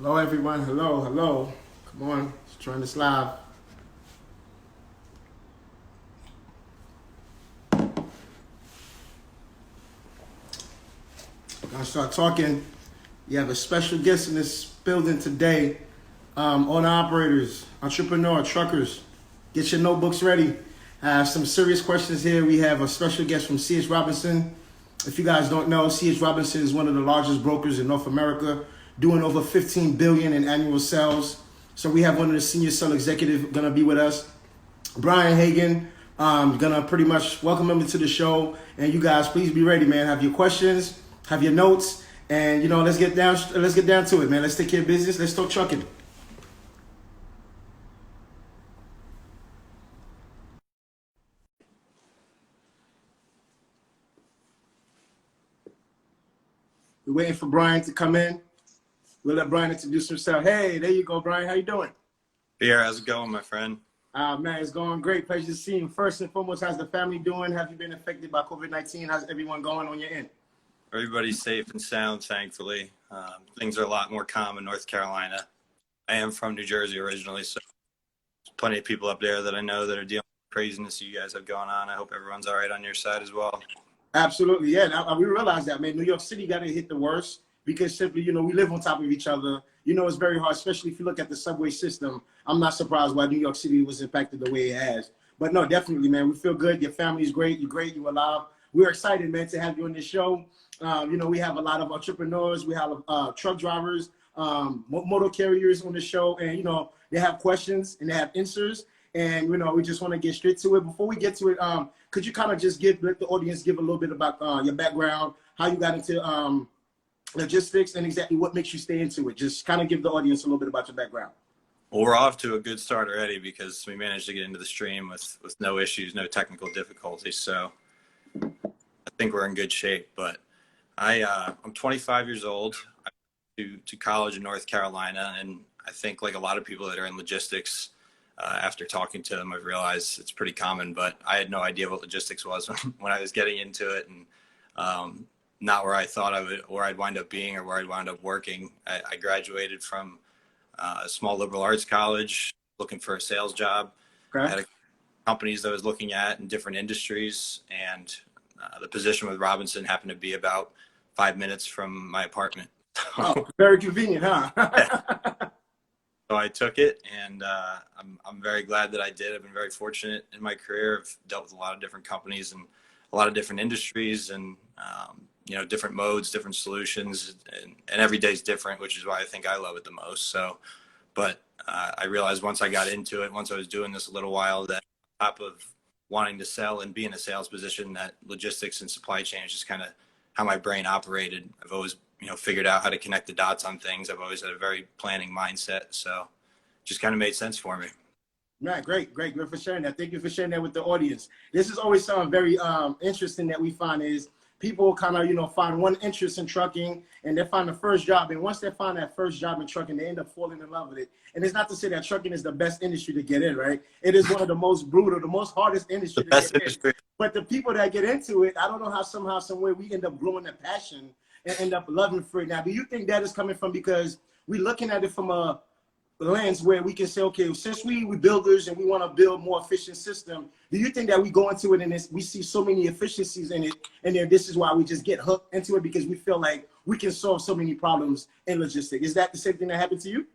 Hello, everyone. Hello, hello. Come on, let's join this live. We're gonna start talking. You have a special guest in this building today. Owner operators, entrepreneur, truckers. Get your notebooks ready. I have some serious questions here. We have a special guest from C.H Robinson. If you guys don't know, C.H Robinson is one of the largest brokers in North America, doing over 15 billion in annual sales. So we have one of the senior sales executives gonna be with us, Brian Hagan. Gonna pretty much welcome him to the show. And you guys, please be ready, man. Have your questions, have your notes, and let's get down to it, man. Let's take care of business. Let's start trucking. We're waiting for Brian to come in. We'll let Brian introduce himself. Hey, there you go, Brian. How you doing? Pierre, how's it going, my friend? Man, it's going great. Pleasure to see you. First and foremost, how's the family doing? Have you been affected by COVID-19? How's everyone going on your end? Everybody's safe and sound, thankfully. Things are a lot more calm in North Carolina. I am from New Jersey originally, so there's plenty of people up there that I know that are dealing with craziness you guys have going on. I hope everyone's all right on your side as well. Absolutely, yeah. Now, we realize that, man. New York City got to hit the worst because simply, we live on top of each other. It's very hard, especially if you look at the subway system. I'm not surprised why New York City was impacted the way it has. But no, definitely, man. We feel good. Your family's great. You're great. You're alive. We're excited, man, to have you on this show. We have a lot of entrepreneurs. We have truck drivers, motor carriers on the show, and they have questions and they have answers. And we just want to get straight to it. Before we get to it, could you kind of just let the audience give a little bit about your background, how you got into logistics, and exactly what makes you stay into it? Just kind of give the audience a little bit about your background. Well, we're off to a good start already because we managed to get into the stream with no issues, no technical difficulties. So I think we're in good shape. But I'm 25 years old. I went to college in North Carolina, and I think like a lot of people that are in logistics, after talking to them, I've realized it's pretty common, but I had no idea what logistics was when I was getting into it, and not where I thought I would, or I'd wind up being, or where I'd wind up working. I graduated from a small liberal arts college, looking for a sales job. Okay. I had companies that I was looking at in different industries, and the position with Robinson happened to be about 5 minutes from my apartment. Oh, very convenient, huh? So I took it, and I'm very glad that I did. I've been very fortunate in my career. I've dealt with a lot of different companies and a lot of different industries, and different modes, different solutions, and every day's different, which is why I think I love it the most. So, but I realized once I got into it, once I was doing this a little while, that on top of wanting to sell and be in a sales position, that logistics and supply chain is just kind of how my brain operated. I've always figured out how to connect the dots on things. I've always had a very planning mindset. So just kind of made sense for me. Right, great for sharing that. Thank you for sharing that with the audience. This is always something very interesting that we find is people kind of, find one interest in trucking and they find the first job. And once they find that first job in trucking, they end up falling in love with it. And it's not to say that trucking is the best industry to get in, right? It is one of the most brutal, the most hardest industry The to best get industry. in. But the people that get into it, I don't know how somehow, some way we end up growing a passion and end up loving for it. Now, do you think that is coming from because we're looking at it from a lens where we can say, okay, since we builders and we want to build more efficient system, do you think that we go into it and we see so many efficiencies in it, and then this is why we just get hooked into it because we feel like we can solve so many problems in logistics? Is that the same thing that happened to you?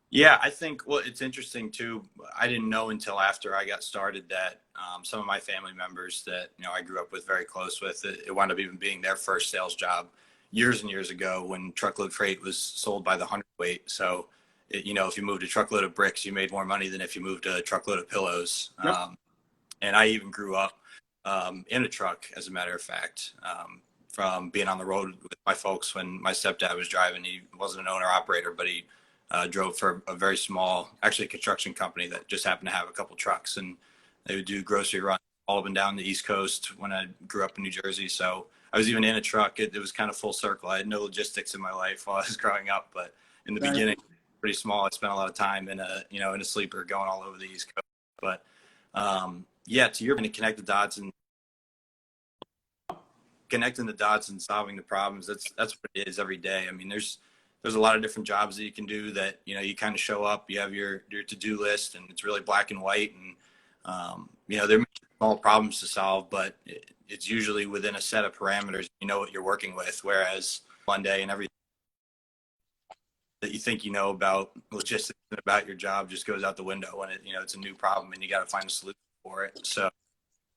Yeah, I think, well, it's interesting too. I didn't know until after I got started that some of my family members that, I grew up with, very close with, it wound up even being their first sales job years and years ago when truckload freight was sold by the hundredweight. So, if you moved a truckload of bricks, you made more money than if you moved a truckload of pillows. Yep. And I even grew up in a truck, as a matter of fact, from being on the road with my folks when my stepdad was driving. He wasn't an owner operator, but he drove for a very small, actually construction company that just happened to have a couple trucks, and they would do grocery runs all up and down the East Coast when I grew up in New Jersey. So I was even in a truck. It was kind of full circle. I had no logistics in my life while I was growing up, but in the beginning, pretty small. I spent a lot of time in a sleeper going all over the East Coast. But yeah, to your point, to connect the dots and connecting the dots and solving the problems. That's what it is every day. I mean, there's there's a lot of different jobs that you can do that, you kind of show up, you have your to-do list, and it's really black and white. And, there may be small problems to solve, but it's usually within a set of parameters, what you're working with. Whereas Monday and everything that you think about logistics and about your job just goes out the window when it's a new problem and you got to find a solution for it. So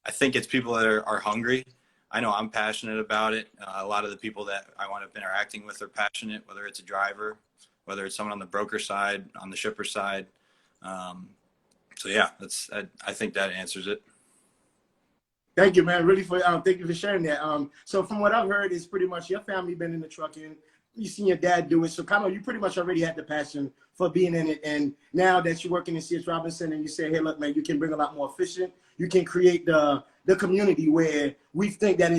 I think it's people that are hungry. I know I'm passionate about it. A lot of the people that I wind up interacting with are passionate, whether it's a driver, whether it's someone on the broker side, on the shipper side. So yeah, I think that answers it. Thank you, man. Really thank you for sharing that. So from what I've heard, is pretty much your family been in the trucking. You seen your dad do it, so kind of you pretty much already had the passion for being in it. And now that you're working in C.H Robinson, and you say, hey, look, man, you can bring a lot more efficient. You can create the community where we think that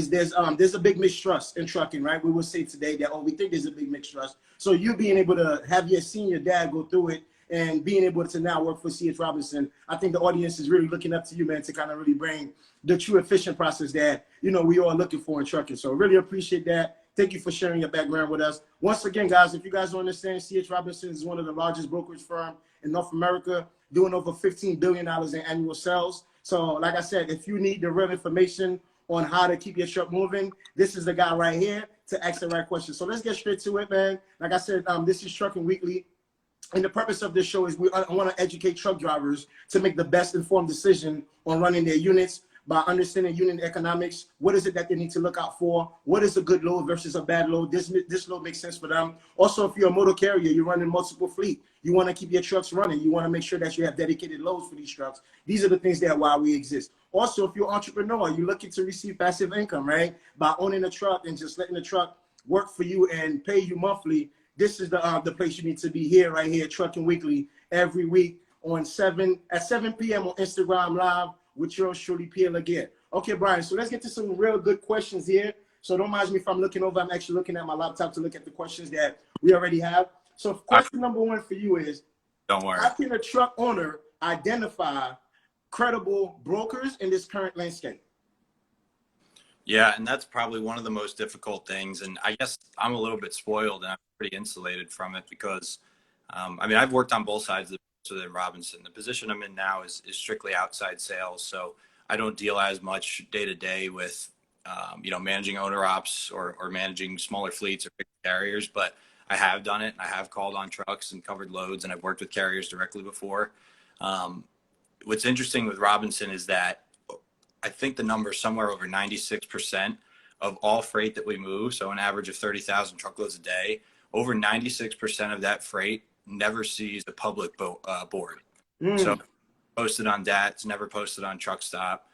there's a big mistrust in trucking, right? We will say today that we think there's a big mistrust. So you being able to have your senior dad go through it and being able to now work for C.H Robinson, I think the audience is really looking up to you, man, to kind of really bring the true efficient process that we all looking for in trucking. So really appreciate that. Thank you for sharing your background with us. Once again, guys, if you guys don't understand, C.H Robinson is one of the largest brokerage firms in North America, doing over $15 billion in annual sales. So like I said, if you need the real information on how to keep your truck moving, this is the guy right here to ask the right questions. So let's get straight to it, man. Like I said, this is Trucking Weekly. And the purpose of this show is I want to educate truck drivers to make the best informed decision on running their units by understanding unit economics. What is it that they need to look out for? What is a good load versus a bad load? This load makes sense for them. Also, if you're a motor carrier, you're running multiple fleet, you want to keep your trucks running. You want to make sure that you have dedicated loads for these trucks. These are the things that why we exist. Also, if you're an entrepreneur, you're looking to receive passive income, right? By owning a truck and just letting the truck work for you and pay you monthly. This is the place you need to be here, right here, Trucking Weekly, every week at 7 p.m. on Instagram Live with yours truly, Pierre Laguerre. Okay, Brian, so let's get to some real good questions here. So don't mind me if I'm looking over. I'm actually looking at my laptop to look at the questions that we already have. So question number one for you is, don't worry, how can a truck owner identify credible brokers in this current landscape? Yeah, and that's probably one of the most difficult things. And I guess I'm a little bit spoiled and I'm pretty insulated from it because, I've worked on both sides of the Robinson. The position I'm in now is strictly outside sales. So I don't deal as much day to day with, managing owner ops or managing smaller fleets or big carriers, but I have done it. I have called on trucks and covered loads, and I've worked with carriers directly before. What's interesting with Robinson is that I think the number is somewhere over 96% of all freight that we move. So an average of 30,000 truckloads a day, over 96% of that freight never sees a public board. So posted on DAT, never posted on Truck Stop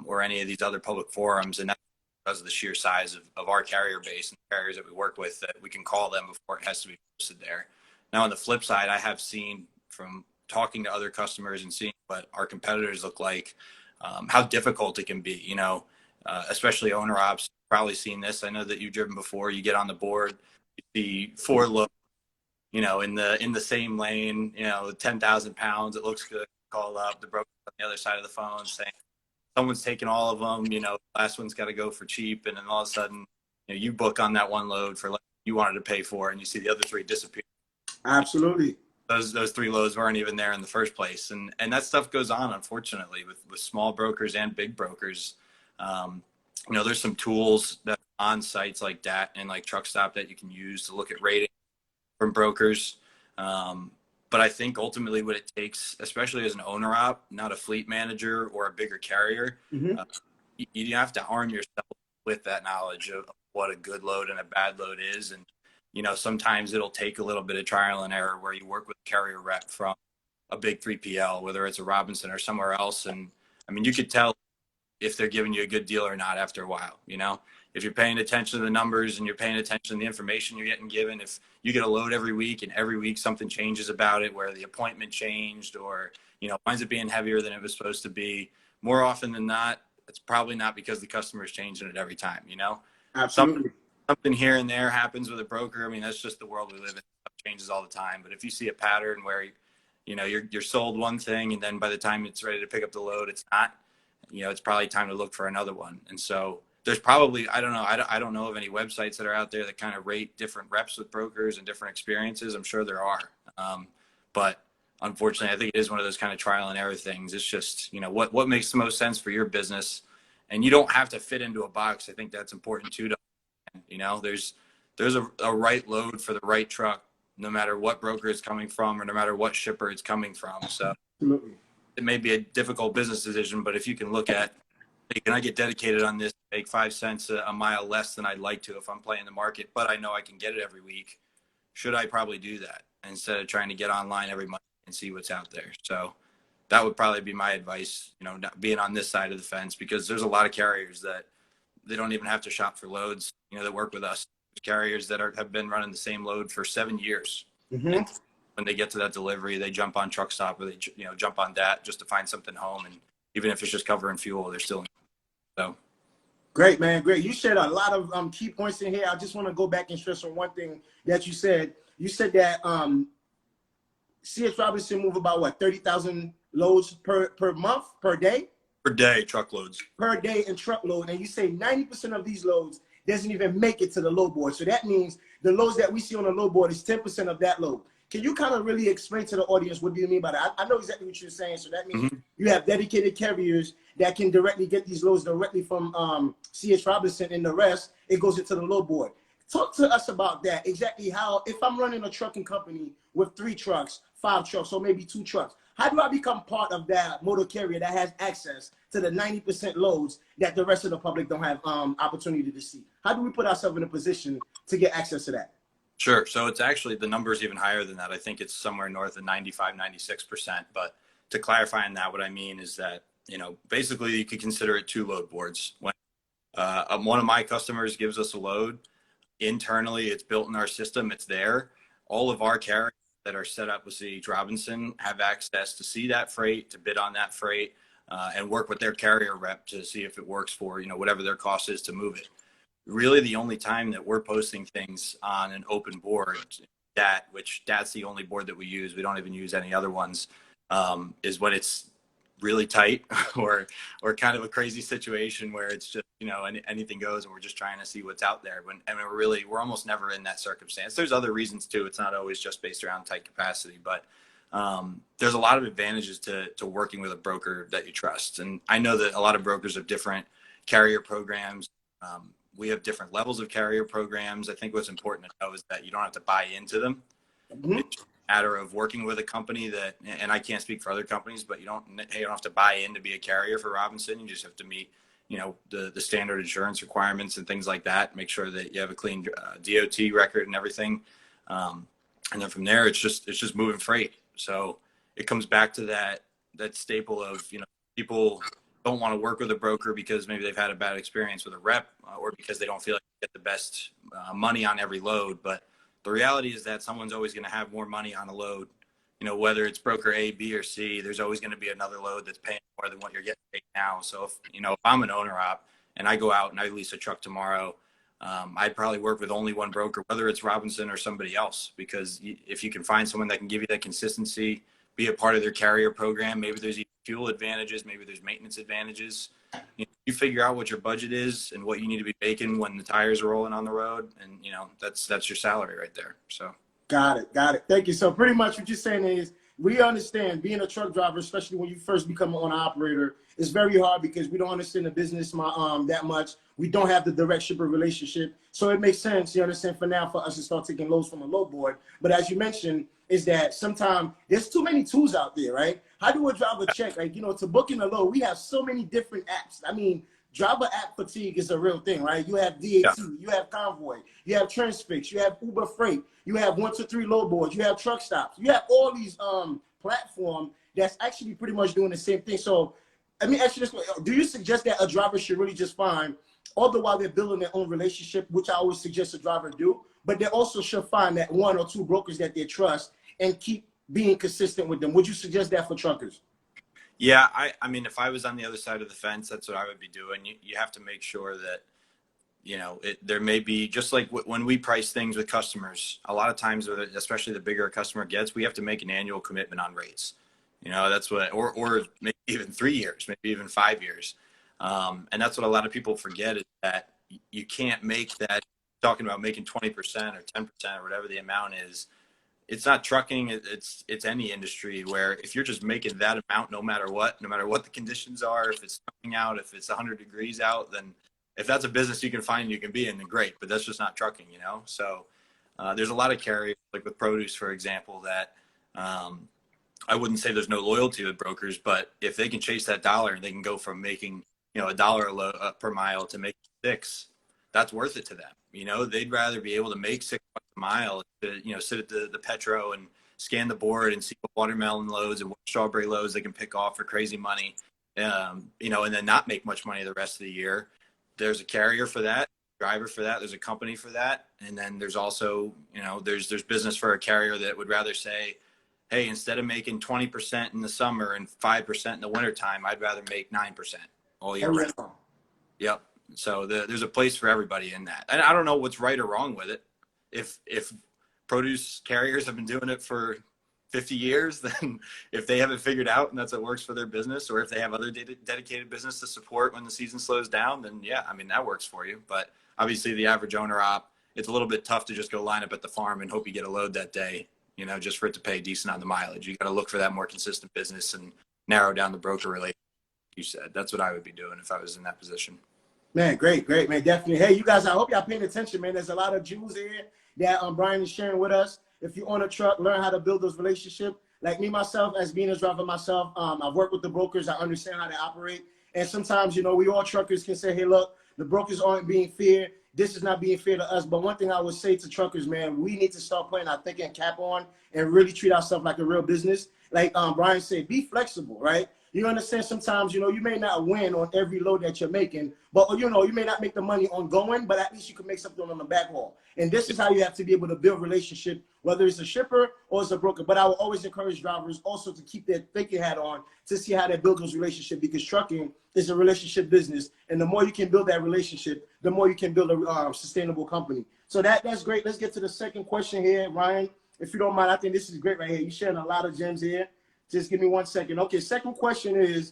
or any of these other public forums. And that's because of the sheer size of our carrier base and the carriers that we work with, that we can call them before it has to be posted there. Now, on the flip side, I have seen from talking to other customers and seeing what our competitors look like, how difficult it can be, especially owner ops. Probably seen this. I know that you've driven before. You get on the board, you see 4 loads, in the same lane, 10,000 pounds. It looks good. Call up the broker on the other side of the phone saying someone's taking all of them. Last one's got to go for cheap, and then all of a sudden, you book on that one load for like you wanted to pay for, and you see the other 3 disappear. Absolutely. Those 3 loads weren't even there in the first place. And that stuff goes on, unfortunately, with small brokers and big brokers. There's some tools that on sites like that and like Truck Stop that you can use to look at rating from brokers. But I think ultimately what it takes, especially as an owner op, not a fleet manager or a bigger carrier, you have to arm yourself with that knowledge of what a good load and a bad load is. And sometimes it'll take a little bit of trial and error where you work with a carrier rep from a big 3PL, whether it's a Robinson or somewhere else. And you could tell if they're giving you a good deal or not after a while. If you're paying attention to the numbers and you're paying attention to the information you're getting given, if you get a load every week and every week something changes about it, where the appointment changed or, winds up being heavier than it was supposed to be, more often than not, it's probably not because the customer is changing it every time, Absolutely. Something here and there happens with a broker. That's just the world we live in. Stuff changes all the time. But if you see a pattern where, you're sold one thing and then by the time it's ready to pick up the load, it's not, it's probably time to look for another one. And so there's probably, I don't know. I don't know of any websites that are out there that kind of rate different reps with brokers and different experiences. I'm sure there are. But unfortunately, I think it is one of those kind of trial and error things. It's just, what makes the most sense for your business, and you don't have to fit into a box. I think that's important too. There's a right load for the right truck, no matter what broker it's coming from or no matter what shipper it's coming from. So Absolutely. it may be a difficult business decision, but if you can look at, hey, can I get dedicated on this, make 5 cents a mile less than I'd like to if I'm playing the market, but I know I can get it every week. Should I probably do that instead of trying to get online every month and see what's out there? So that would probably be my advice, not being on this side of the fence, because there's a lot of carriers that they don't even have to shop for loads, that work with us. Carriers that have been running the same load for 7 years. Mm-hmm. And when they get to that delivery, they jump on Truck Stop, or they jump on that just to find something home. And even if it's just covering fuel, they're still so. Great, man. Great. You shared a lot of key points in here. I just want to go back and stress on one thing that you said. You said that C.H Robinson move about what, 30,000 loads per month, per day? Per day, truckloads. Per day in truckload. And you say 90% of these loads doesn't even make it to the load board. So that means the loads that we see on the load board is 10% of that load. Can you kind of really explain to the audience what do you mean by that? I know exactly what you're saying. So that means you have dedicated carriers that can directly get these loads directly from C.H Robinson, and the rest, it goes into the load board. Talk to us about that. Exactly how, if I'm running a trucking company with 3 trucks, 5 trucks, or maybe 2 trucks, how do I become part of that motor carrier that has access to the 90% loads that the rest of the public don't have opportunity to see? How do we put ourselves in a position to get access to that? Sure. So it's actually, the number is even higher than that. I think it's somewhere north of 95, 96%. But to clarify on that, what I mean is that, basically you could consider it 2 load boards. When one of my customers gives us a load, internally it's built in our system, it's there. All of our carriers that are set up with C.H Robinson have access to see that freight, to bid on that freight, and work with their carrier rep to see if it works for, whatever their cost is to move it. Really the only time that we're posting things on an open board, that's the only board that we use, we don't even use any other ones, is when it's really tight or kind of a crazy situation where it's just, anything goes and we're just trying to see what's out there. We're almost never in that circumstance. There's other reasons too. It's not always just based around tight capacity, but there's a lot of advantages to working with a broker that you trust. And I know that a lot of brokers have different carrier programs. We have different levels of carrier programs. I think what's important to know is that you don't have to buy into them. Mm-hmm. It's a matter of working with a company that, and I can't speak for other companies, but you don't have to buy in to be a carrier for Robinson. You just have to meet, the standard insurance requirements and things like that. Make sure that you have a clean DOT record and everything. And then from there, it's just moving freight. So it comes back to that staple of, people don't want to work with a broker because maybe they've had a bad experience with a rep, or because they don't feel like they get the best money on every load. But the reality is that someone's always going to have more money on a load, whether it's broker A, B, or C, there's always going to be another load that's paying more than what you're getting paid now. So if I'm an owner op and I go out and I lease a truck tomorrow, I'd probably work with only one broker, whether it's Robinson or somebody else, because if you can find someone that can give you that consistency, be a part of their carrier program, maybe there's fuel advantages, maybe there's maintenance advantages. You figure out what your budget is and what you need to be making when the tires are rolling on the road, and that's your salary right there. So Got it. Thank you. So pretty much what you're saying is, we understand being a truck driver, especially when you first become an owner operator, is very hard because we don't understand the business that much. We don't have the direct shipper relationship. So it makes sense, you understand, for us to start taking loads from a load board. But as you mentioned, is that sometimes there's too many tools out there, right? How do a driver check? Like, to book in a load, we have so many different apps. I mean, driver app fatigue is a real thing, right? You have DAT, you have Convoy, you have Transfix, you have Uber Freight, you have 123 load boards, you have Truck Stops, you have all these platforms that's actually pretty much doing the same thing. So let me ask you this: do you suggest that a driver should really just find, all the while they're building their own relationship, which I always suggest a driver do, but they also should find that 1 or 2 brokers that they trust and keep being consistent with them? Would you suggest that for truckers? Yeah, I mean, if I was on the other side of the fence, that's what I would be doing. You have to make sure that, there may be, just like when we price things with customers, a lot of times, especially the bigger a customer gets, we have to make an annual commitment on rates. That's what, or maybe even 3 years, maybe even 5 years. And that's what a lot of people forget, is that you can't make that, talking about making 20% or 10% or whatever the amount is. It's not trucking. It's any industry where if you're just making that amount, no matter what the conditions are, if it's snowing out, if it's 100 degrees out, then if that's a business you can find you can be in, then great. But that's just not trucking, you know? So there's a lot of carriers, like with produce, for example, that I wouldn't say there's no loyalty with brokers, but if they can chase that dollar and they can go from making, you know, $1 per mile to make 6, that's worth it to them. You know, they'd rather be able to make $6 a mile to, you know, sit at the Petro and scan the board and see what watermelon loads and what strawberry loads they can pick off for crazy money, you know, and then not make much money the rest of the year. There's a carrier for that, driver for that. There's a company for that. And then there's also, you know, there's business for a carrier that would rather say, hey, instead of making 20% in the summer and 5% in the wintertime, I'd rather make 9% all year round. Yep. So there's a place for everybody in that. And I don't know what's right or wrong with it. If produce carriers have been doing it for 50 years, then if they have it figured out and that's what works for their business, or if they have other dedicated business to support when the season slows down, then yeah, I mean, that works for you. But obviously the average owner op, it's a little bit tough to just go line up at the farm and hope you get a load that day, you know, just for it to pay decent on the mileage. You got to look for that more consistent business and narrow down the broker relationship. You said that's what I would be doing if I was in that position. Man, great, man, definitely. Hey, you guys, I hope y'all paying attention, man. There's a lot of jewels here that Brian is sharing with us. If you own a truck, learn how to build those relationships. Like me, myself, as being a driver myself, I've worked with the brokers. I understand how they operate. And sometimes, you know, we all truckers can say, hey, look, the brokers aren't being fair. This is not being fair to us. But one thing I would say to truckers, man, we need to start putting our thinking cap on and really treat ourselves like a real business. Like Brian said, be flexible, right? You understand, sometimes, you know, you may not win on every load that you're making, but, you know, you may not make the money ongoing, but at least you can make something on the back haul. And this is how you have to be able to build relationship, whether it's a shipper or it's a broker. But I will always encourage drivers also to keep their thinking hat on to see how they build those relationships, because trucking is a relationship business. And the more you can build that relationship, the more you can build a sustainable company. So that's great. Let's get to the second question here, Ryan. If you don't mind, I think this is great right here. You're sharing a lot of gems here. Just give me 1 second. Okay, second question is,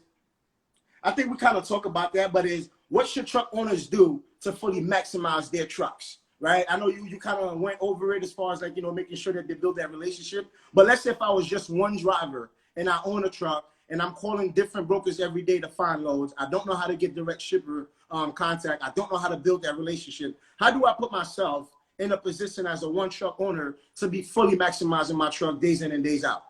I think we kind of talk about that, but is what should truck owners do to fully maximize their trucks, right? I know you kind of went over it as far as, like, you know, making sure that they build that relationship. But let's say if I was just one driver and I own a truck and I'm calling different brokers every day to find loads. I don't know how to get direct shipper contact. I don't know how to build that relationship. How do I put myself in a position as a one truck owner to be fully maximizing my truck days in and days out?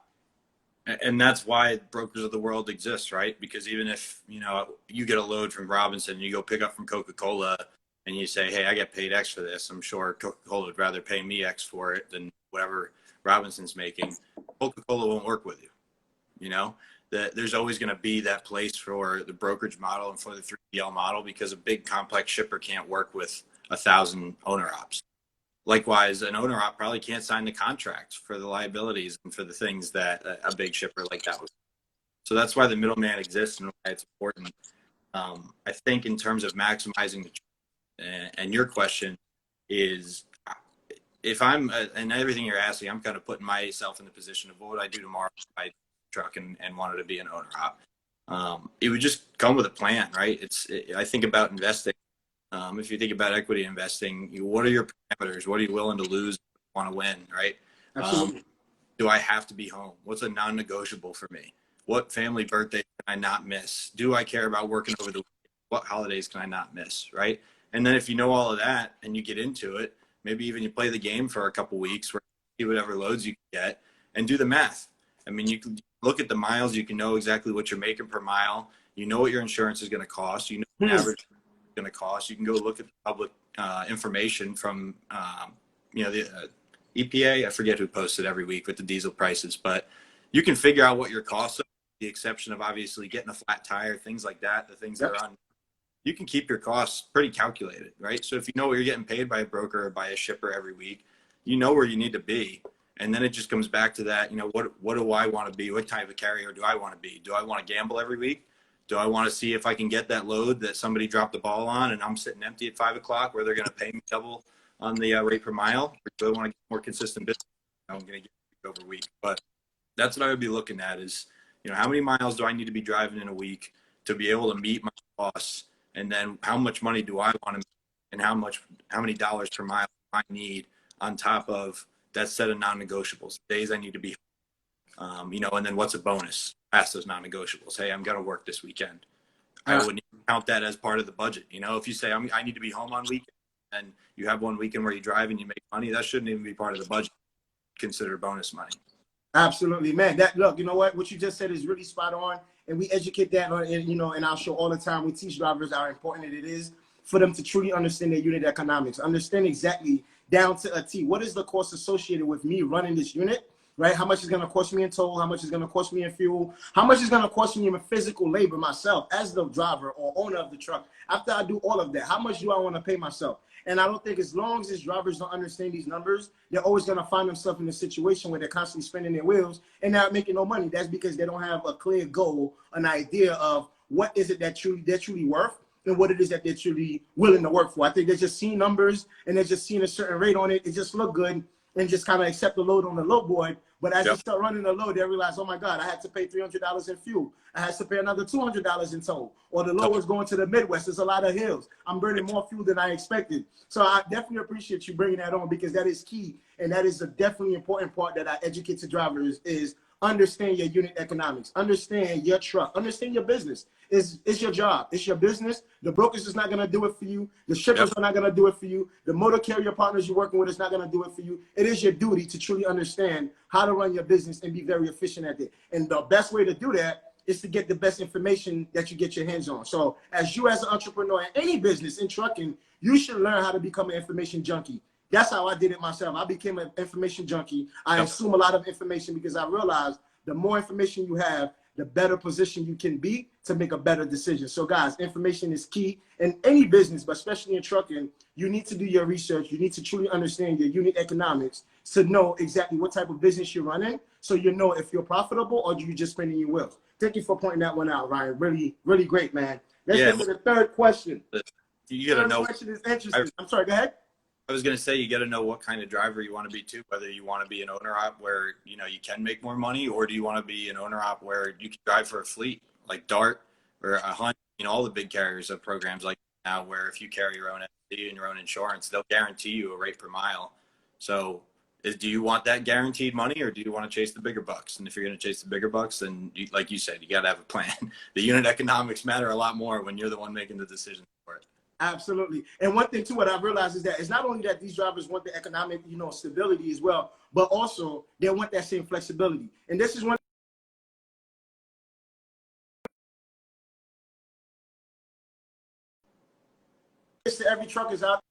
And that's why brokers of the world exist, right? Because even if, you know, you get a load from Robinson, you go pick up from Coca-Cola and you say, hey, I get paid X for this. I'm sure Coca-Cola would rather pay me X for it than whatever Robinson's making. Coca-Cola won't work with you. You know, there's always going to be that place for the brokerage model and for the 3PL model, because a big complex shipper can't work with 1,000 owner ops. Likewise, an owner op probably can't sign the contract for the liabilities and for the things that a big shipper like that would. So that's why the middleman exists and why it's important. I think in terms of maximizing the, and your question is, if I'm, and everything you're asking, I'm kind of putting myself in the position of what would I do tomorrow if I truck and wanted to be an owner op. It would just come with a plan, right? I think about investing. If you think about equity investing, what are your parameters? What are you willing to lose, want to win, right? Absolutely. Do I have to be home? What's a non-negotiable for me? What family birthday can I not miss? Do I care about working over the weekend? What holidays can I not miss, right? And then if you know all of that and you get into it, maybe even you play the game for a couple weeks where you see whatever loads you can get and do the math. I mean, you can look at the miles. You can know exactly what you're making per mile. You know what your insurance is going to cost. You know the average going to cost. You can go look at the public information from you know, the EPA. I forget who posts it every week with the diesel prices, but you can figure out what your costs are, with the exception of obviously getting a flat tire, things like that, the things that are on. You can keep your costs pretty calculated, right? So if you know what you're getting paid by a broker or by a shipper every week, you know where you need to be. And then it just comes back to that, you know, what do I want to be? What type of carrier do I want to be? Do I want to gamble every week? Do I want to see if I can get that load that somebody dropped the ball on and I'm sitting empty at 5 o'clock where they're going to pay me double on the rate per mile? Or do I want to get more consistent business? I'm going to get week over week. But that's what I would be looking at is, you know, how many miles do I need to be driving in a week to be able to meet my costs, and then how much money do I want to make, and how many dollars per mile I need on top of that set of non-negotiables. Days I need to be, you know, and then what's a bonus past those non-negotiables? Hey, I'm going to work this weekend. I wouldn't count that as part of the budget. You know, if you say I need to be home on weekend and you have one weekend where you drive and you make money, that shouldn't even be part of the budget. Consider bonus money. Absolutely, man. Look, you know what you just said is really spot on, and we educate that on, you know, in our show all the time. We teach drivers how important it is for them to truly understand their unit economics, understand exactly down to a T. What is the cost associated with me running this unit, right? How much is going to cost me in toll? How much is going to cost me in fuel? How much is going to cost me in physical labor myself as the driver or owner of the truck? After I do all of that, how much do I want to pay myself? And I don't think as long as drivers don't understand these numbers, they're always going to find themselves in a situation where they're constantly spinning their wheels and not making no money. That's because they don't have a clear goal, an idea of what is it that they're truly worth and what it is that they're truly willing to work for. I think they're just seeing numbers and they're just seeing a certain rate on it. It just look good and just kind of accept the load on the load board. But as they start running the load, they realize, oh my God, I had to pay $300 in fuel. I had to pay another $200 in toll. Or the load was going to the Midwest. There's a lot of hills. I'm burning more fuel than I expected. So I definitely appreciate you bringing that on, because that is key. And that is a definitely important part that I educate to drivers is understand your unit economics, understand your truck, understand your business. It's your job. It's your business. The brokers is not going to do it for you. The shippers are not going to do it for you. The motor carrier partners you're working with is not going to do it for you. It is your duty to truly understand how to run your business and be very efficient at it. And the best way to do that is to get the best information that you get your hands on. So as you as an entrepreneur in any business in trucking, you should learn how to become an information junkie. That's how I did it myself. I became an information junkie. I assume a lot of information because I realized the more information you have, the better position you can be to make a better decision. So guys, information is key in any business, but especially in trucking. You need to do your research. You need to truly understand your unit economics to know exactly what type of business you're running, so you know if you're profitable or do you just spending your wheels. Thank you for pointing that one out, Ryan. Really, really great, man. Let's get to the third question. You got to know. Third question is interesting. I'm sorry, go ahead. I was going to say, you got to know what kind of driver you want to be too, whether you want to be an owner op where, you know, you can make more money, or do you want to be an owner op where you can drive for a fleet like Dart or a Hunt, you know, all the big carriers have programs like now where if you carry your own entity and your own insurance, they'll guarantee you a rate per mile. So do you want that guaranteed money, or do you want to chase the bigger bucks? And if you're going to chase the bigger bucks, then like you said, you got to have a plan. The unit economics matter a lot more when you're the one making the decision for it. Absolutely. And one thing too, what I've realized is that it's not only that these drivers want the economic, you know, stability as well, but also they want that same flexibility. And this is one to every truckers out.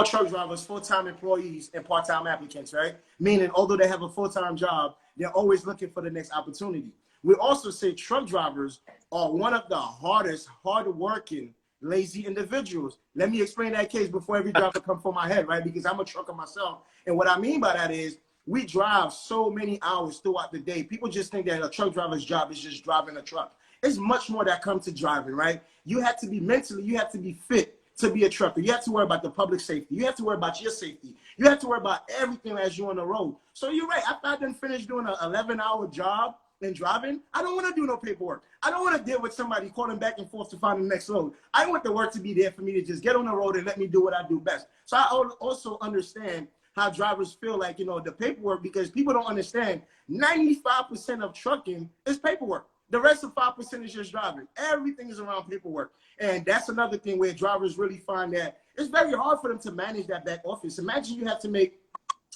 Truck drivers, full-time employees, and part-time applicants, right? Meaning, although they have a full-time job, they're always looking for the next opportunity. We also say truck drivers are one of the hardest, hard-working, lazy individuals. Let me explain that case before every driver comes from my head, right? Because I'm a trucker myself. And what I mean by that is we drive so many hours throughout the day. People just think that a truck driver's job is just driving a truck. It's much more that comes to driving, right? You have to be mentally, you have to be fit to be a trucker. You have to worry about the public safety. You have to worry about your safety. You have to worry about everything as you're on the road. So you're right. After I done finished doing an 11-hour job and driving, I don't want to do no paperwork. I don't want to deal with somebody calling back and forth to find the next load. I want the work to be there for me to just get on the road and let me do what I do best. So I also understand how drivers feel like, you know, the paperwork, because people don't understand 95% of trucking is paperwork. The rest of 5% is just driving. Everything is around paperwork. And that's another thing where drivers really find that it's very hard for them to manage that back office. Imagine you have to make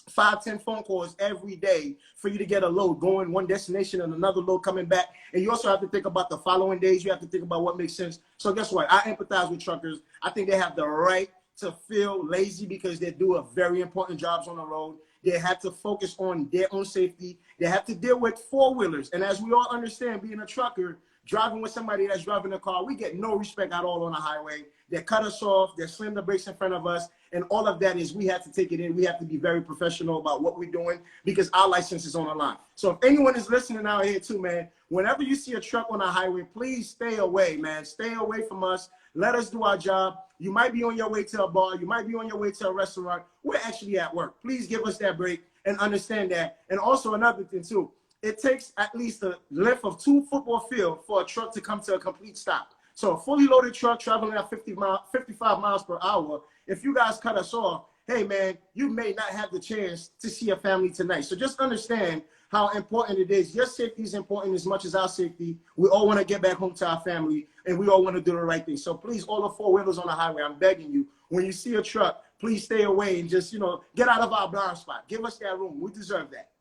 5-10 phone calls every day for you to get a load going one destination and another load coming back. And you also have to think about the following days. You have to think about what makes sense. So guess what? I empathize with truckers. I think they have the right to feel lazy because they do a very important jobs on the road. They have to focus on their own safety. They have to deal with four-wheelers. And as we all understand, being a trucker, driving with somebody that's driving a car, we get no respect at all on the highway. They cut us off. They slam the brakes in front of us. And all of that is we have to take it in. We have to be very professional about what we're doing because our license is on the line. So if anyone is listening out here too, man, whenever you see a truck on the highway, please stay away, man. Stay away from us. Let us do our job. You might be on your way to a bar. You might be on your way to a restaurant. We're actually at work. Please give us that break and understand that. And also another thing too, it takes at least the length of 2 football fields for a truck to come to a complete stop. So a fully loaded truck traveling at 55 miles per hour, if you guys cut us off, hey man, you may not have the chance to see your family tonight. So just understand how important it is. Your safety is important as much as our safety. We all want to get back home to our family, and we all want to do the right thing. So please, all the four-wheelers on the highway, I'm begging you, when you see a truck, please stay away and just, get out of our blind spot. Give us that room. We deserve that.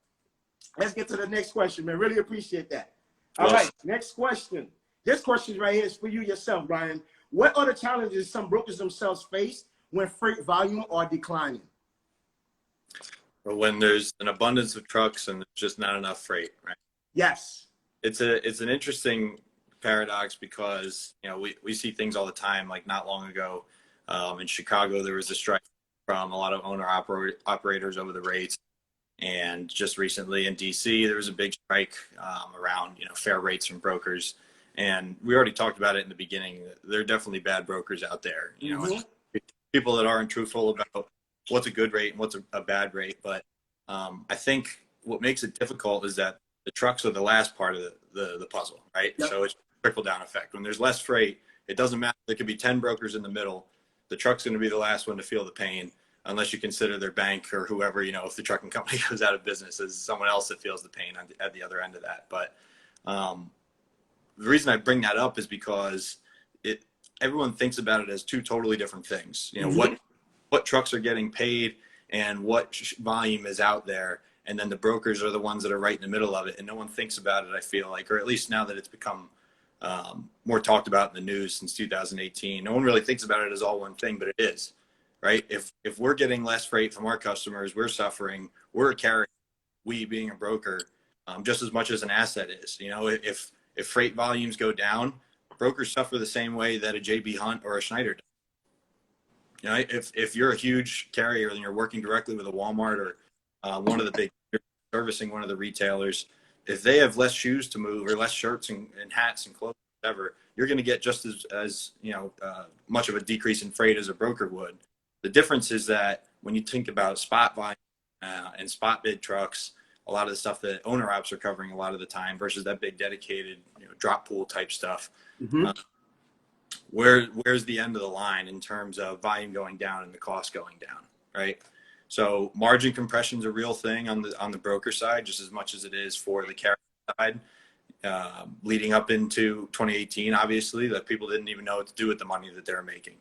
Let's get to the next question, man. Really appreciate that. All right, next question. This question right here is for you yourself, Brian. What are the challenges some brokers themselves face when freight volume are declining? When there's an abundance of trucks and there's just not enough freight, right? Yes. It's an interesting paradox because, we see things all the time. Like not long ago in Chicago, there was a strike from a lot of operators over the rates. And just recently in DC, there was a big strike around, fair rates from brokers. And we already talked about it in the beginning. There are definitely bad brokers out there, people that aren't truthful about what's a good rate and what's a bad rate. But I think what makes it difficult is that the trucks are the last part of the puzzle, right? Yep. So it's a trickle down effect. When there's less freight, it doesn't matter. There could be 10 brokers in the middle. The truck's going to be the last one to feel the pain, unless you consider their bank or whoever, if the trucking company goes out of business, as someone else that feels the pain at the other end of that. But the reason I bring that up is because everyone thinks about it as two totally different things. What trucks are getting paid and what volume is out there. And then the brokers are the ones that are right in the middle of it. And no one thinks about it, I feel like, or at least now that it's become more talked about in the news since 2018, no one really thinks about it as all one thing, but it is, right? If we're getting less freight from our customers, we're suffering, we're a carrier, we being a broker, just as much as an asset is. If freight volumes go down, brokers suffer the same way that a JB Hunt or a Schneider does. If you're a huge carrier and you're working directly with a Walmart or one of the big, servicing one of the retailers, if they have less shoes to move or less shirts and hats and clothes, whatever, you're going to get just as much of a decrease in freight as a broker would. The difference is that when you think about spot volume and spot bid trucks, a lot of the stuff that owner ops are covering a lot of the time versus that big dedicated drop pool type stuff. Mm-hmm. Where's the end of the line in terms of volume going down and the cost going down, right? So margin compression is a real thing on the broker side, just as much as it is for the carrier side. Leading up into 2018, obviously, that people didn't even know what to do with the money that they were making.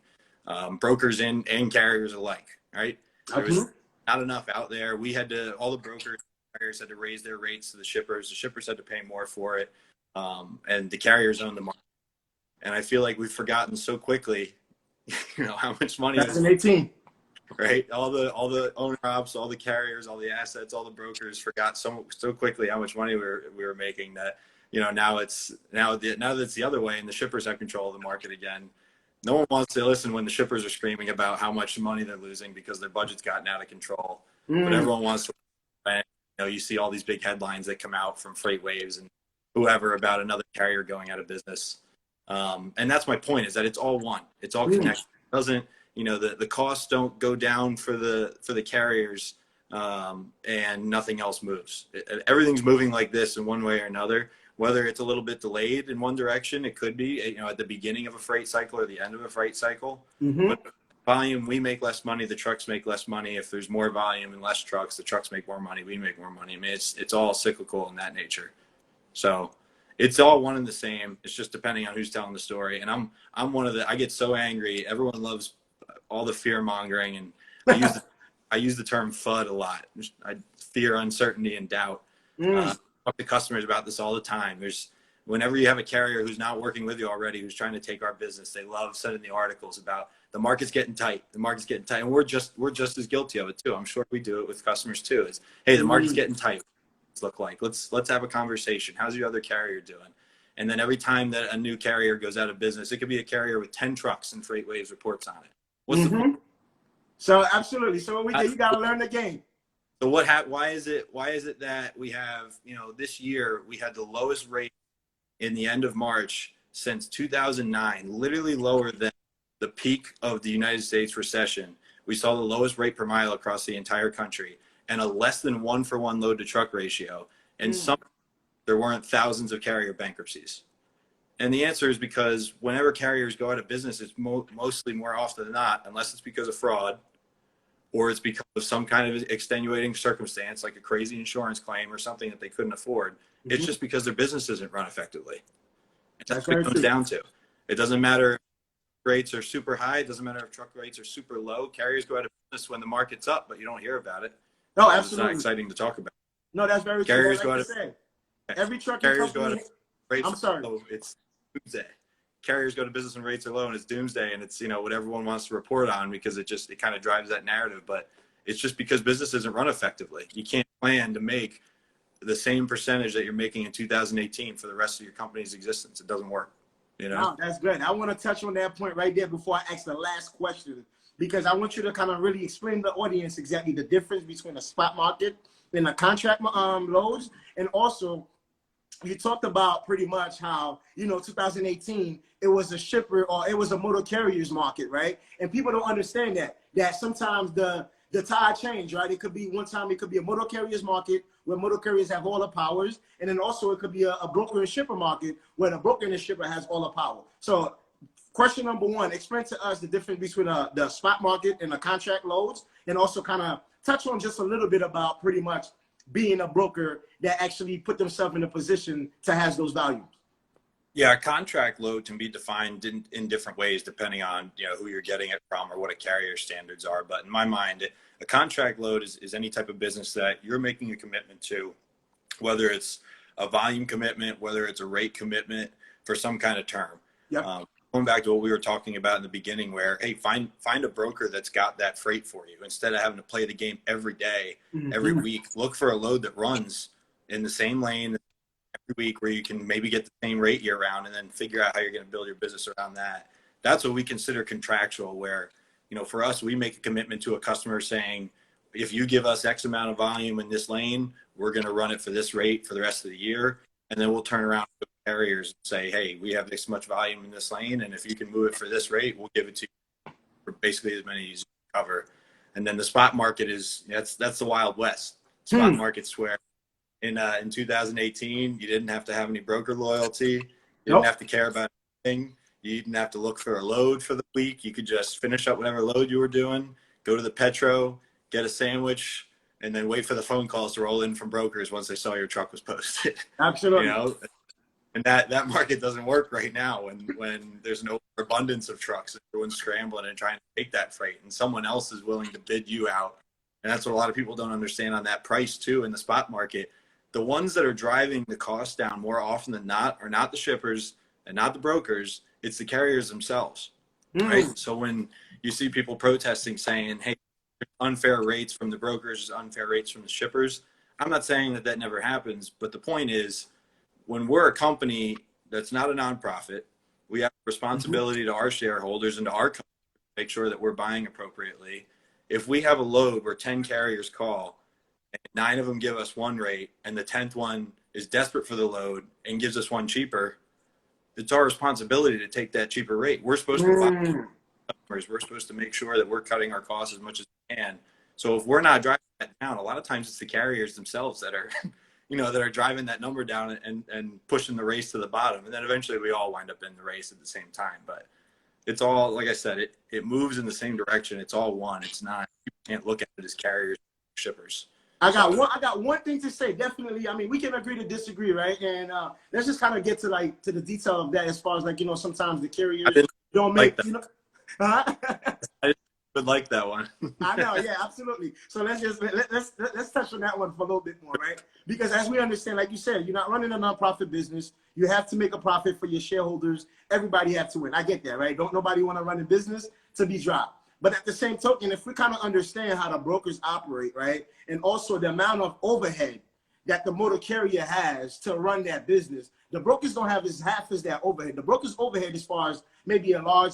Brokers and carriers alike, right? There was not enough out there. All the brokers, carriers had to raise their rates to the shippers. The shippers had to pay more for it, and the carriers owned the market. And I feel like we've forgotten so quickly, how much money. 2018. Right, all the owner ops, all the carriers, all the assets, all the brokers forgot so quickly how much money we were making that now that it's the other way and the shippers have control of the market again. No one wants to listen when the shippers are screaming about how much money they're losing because their budget's gotten out of control. But everyone wants to. You see all these big headlines that come out from Freight Waves and whoever about another carrier going out of business. And that's my point, is that it's all one. It's all connected. It doesn't. The costs don't go down for the carriers, and nothing else moves. Everything's moving like this in one way or another. Whether it's a little bit delayed in one direction, it could be at the beginning of a freight cycle or the end of a freight cycle. Mm-hmm. But volume, we make less money. The trucks make less money. If there's more volume and less trucks, the trucks make more money. We make more money. I mean, it's all cyclical in that nature. So it's all one and the same. It's just depending on who's telling the story. And I'm one of I get so angry. Everyone loves all the fear mongering, and I use the term FUD a lot. Fear, uncertainty, and doubt. Talk to customers about this all the time. Whenever you have a carrier who's not working with you already, who's trying to take our business, they love sending the articles about the market's getting tight. The market's getting tight, and we're just as guilty of it too. I'm sure we do it with customers too. Hey, the market's getting tight. What's it look like? Let's have a conversation. How's your other carrier doing? And then every time that a new carrier goes out of business, it could be a carrier with 10 trucks and Freight Waves reports on it. What's the point? So absolutely. So what we do, you got to learn the game. So why is it that we have, this year we had the lowest rate in the end of March since 2009, literally lower than the peak of the United States recession. We saw the lowest rate per mile across the entire country and a less than 1-for-1 load to truck ratio. And there weren't thousands of carrier bankruptcies? And the answer is because whenever carriers go out of business, it's mostly more often than not, unless it's because of fraud or it's because of some kind of extenuating circumstance, like a crazy insurance claim or something that they couldn't afford. It's just because their business isn't run effectively. That's what it comes down to. It doesn't matter if rates are super high. It doesn't matter if truck rates are super low. Carriers go out of business when the market's up, but you don't hear about it. No, absolutely. It's not exciting to talk about. No, that's very true. Carriers Like go out I of said, every trucking company. I'm sorry. Low, it's doomsday. Carriers go to business when rates are low, and it's doomsday, and it's, you know, what everyone wants to report on because it kind of drives that narrative. But it's just because business isn't run effectively. You can't plan to make the same percentage that you're making in 2018 for the rest of your company's existence. It doesn't work. You know? No, that's good. I want to touch on that point right there before I ask the last question, because I want you to kind of really explain to the audience exactly the difference between a spot market and a contract loads. And also, you talked about pretty much how, you know, 2018, it was a shipper or it was a motor carriers market, right? And people don't understand that sometimes the tide change, right? It could be one time, it could be a motor carriers market where motor carriers have all the powers. And then also it could be a broker and shipper market where the broker and the shipper has all the power. So question number one, explain to us the difference between the spot market and the contract loads, and also kind of touch on just a little bit about pretty much being a broker that actually put themselves in a position to have those values. Yeah, a contract load can be defined in different ways depending on, you know, who you're getting it from or what a carrier standards are. But in my mind, a contract load is any type of business that you're making a commitment to, whether it's a volume commitment, whether it's a rate commitment for some kind of term. Yep. Going back to what we were talking about in the beginning, where, hey, find a broker that's got that freight for you instead of having to play the game every day, every week. Look for a load that runs in the same lane every week where you can maybe get the same rate year round, and then figure out how you're going to build your business around that. That's what we consider contractual, where, you know, for us, we make a commitment to a customer saying, if you give us X amount of volume in this lane, we're going to run it for this rate for the rest of the year. And then we'll turn around to carriers and say, hey, we have this much volume in this lane, and if you can move it for this rate, we'll give it to you for basically as many as you can cover. And then the spot market that's the Wild West. Spot market's where in 2018, you didn't have to have any broker loyalty. You didn't have to care about anything. You didn't have to look for a load for the week. You could just finish up whatever load you were doing, go to the Petro, get a sandwich, and then wait for the phone calls to roll in from brokers once they saw your truck was posted. Absolutely. You know, and that market doesn't work right now when there's no abundance of trucks. Everyone's scrambling and trying to take that freight, and someone else is willing to bid you out. And that's what a lot of people don't understand on that price too in the spot market. The ones that are driving the cost down more often than not are not the shippers and not the brokers. It's the carriers themselves, right? So when you see people protesting saying, hey, unfair rates from the brokers, unfair rates from the shippers, I'm not saying that never happens, but the point is, when we're a company that's not a nonprofit, we have a responsibility to our shareholders and to our company to make sure that we're buying appropriately. If we have a load where 10 carriers call and 9 of them give us one rate and the 10th one is desperate for the load and gives us one cheaper, it's our responsibility to take that cheaper rate. We're supposed to buy customers. We're supposed to make sure that we're cutting our costs as much as we can. So if we're not driving that down, a lot of times it's the carriers themselves that are that are driving that number down and pushing the race to the bottom. And then eventually we all wind up in the race at the same time. But it's all, like I said, it moves in the same direction. It's all one. It's not, you can't look at it as carriers, shippers. I got one thing to say. Definitely. I mean, we can agree to disagree, right? And let's just kind of get to the detail of that, as far as sometimes the carriers don't make, I would like that one. I know, yeah, absolutely. So let's touch on that one for a little bit more, right? Because as we understand, like you said, you're not running a nonprofit business. You have to make a profit for your shareholders. Everybody has to win. I get that, right? Don't nobody want to run a business to be dropped. But at the same token, if we kind of understand how the brokers operate, right, and also the amount of overhead that the motor carrier has to run that business, the brokers don't have half as that overhead. The broker's overhead, as far as maybe a large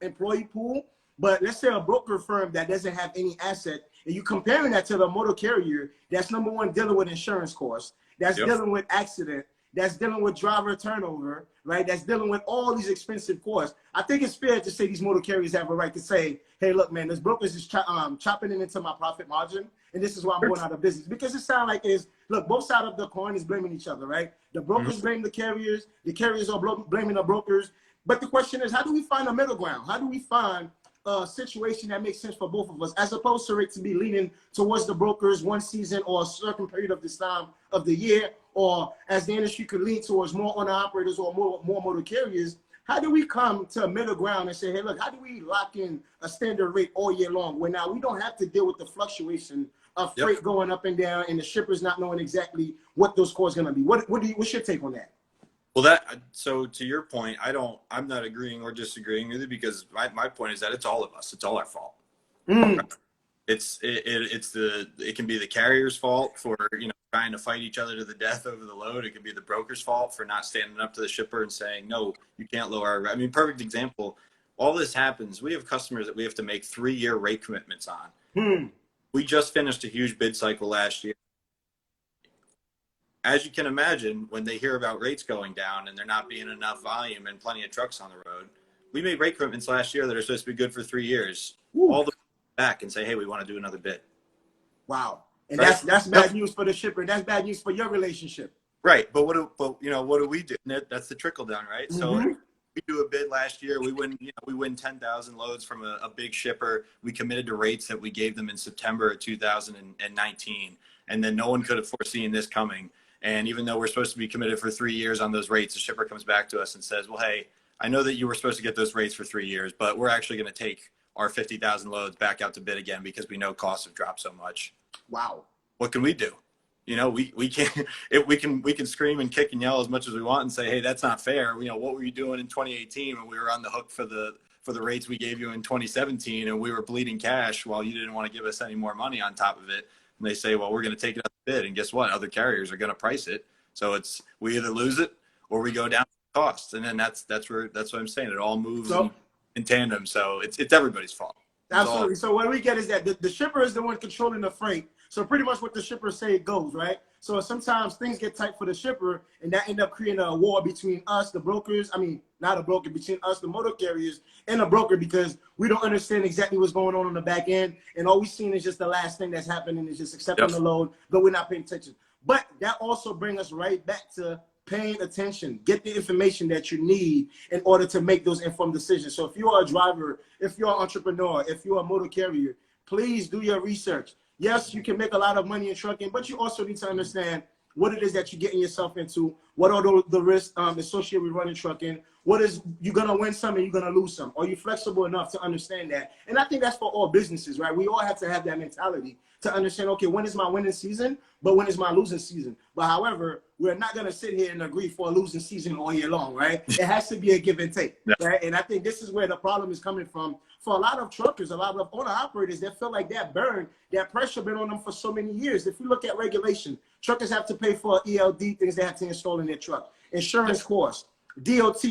employee pool, but let's say a broker firm that doesn't have any asset, and you comparing that to the motor carrier, that's number one, dealing with insurance costs, that's dealing with accident, that's dealing with driver turnover, right? That's dealing with all these expensive costs. I think it's fair to say these motor carriers have a right to say, hey, look, man, this brokers is chopping it into my profit margin, and this is why I'm going out of business. Because it sounds like look, both sides of the coin is blaming each other, right? The brokers blame the carriers are blaming the brokers. But the question is, how do we find a middle ground? How do we find a situation that makes sense for both of us, as opposed to it to be leaning towards the brokers one season or a certain period of this time of the year, or as the industry could lean towards more owner operators or more motor carriers? How do we come to a middle ground and say, hey, look, how do we lock in a standard rate all year long, where now we don't have to deal with the fluctuation of freight going up and down and the shippers not knowing exactly what those costs are going to be? What's your take on that? Well, so to your point, I'm not agreeing or disagreeing with you, because my point is that it's all of us. It's all our fault. It can be the carrier's fault for, trying to fight each other to the death over the load. It could be the broker's fault for not standing up to the shipper and saying, no, you can't lower our rate. I mean, perfect example. All this happens. We have customers that we have to make 3-year rate commitments on. We just finished a huge bid cycle last year. As you can imagine, when they hear about rates going down and there not being enough volume and plenty of trucks on the road, we made rate commitments last year that are supposed to be good for 3 years. All the way back and say, hey, we want to do another bid. Wow. And right? that's bad news for the shipper. That's bad news for your relationship. Right. But what do we do? That's the trickle down, right? So we do a bid last year. We win 10,000 loads from a big shipper. We committed to rates that we gave them in September of 2019. And then no one could have foreseen this coming. And even though we're supposed to be committed for 3 years on those rates, the shipper comes back to us and says, well, hey, I know that you were supposed to get those rates for 3 years, but we're actually going to take our 50,000 loads back out to bid again because we know costs have dropped so much. Wow. What can we do? We can't, we can scream and kick and yell as much as we want and say, hey, that's not fair. What were you doing in 2018 when we were on the hook for the rates we gave you in 2017 and we were bleeding cash while you didn't want to give us any more money on top of it? And they say, well, we're going to take it out the bid. And guess what? Other carriers are going to price it. So we either lose it or we go down the cost. And then that's what I'm saying. It all moves in tandem. So it's everybody's fault. Absolutely. So what we get is that the shipper is the one controlling the freight. So pretty much what the shipper say goes, right? So sometimes things get tight for the shipper, and that end up creating a war between us, the brokers. I mean, not a broker, between us, the motor carriers, and the broker, because we don't understand exactly what's going on the back end, and all we've seen is just the last thing that's happening is just accepting the load, but we're not paying attention. But that also brings us right back to paying attention. Get the information that you need in order to make those informed decisions. So if you are a driver, if you're an entrepreneur, if you're a motor carrier, please do your research. Yes, you can make a lot of money in trucking, but you also need to understand what it is that you're getting yourself into. What are the risks associated with running trucking? What is, you're going to win some and you're going to lose some. Are you flexible enough to understand that? And I think that's for all businesses, right? We all have to have that mentality to understand, okay, when is my winning season, but when is my losing season? But however, we're not going to sit here and agree for a losing season all year long, right? It has to be a give and take, right? And I think this is where the problem is coming from. For a lot of truckers, a lot of owner operators, they feel like that pressure been on them for so many years. If you look at regulation, truckers have to pay for ELD, things they have to install in their truck, insurance costs, DOT,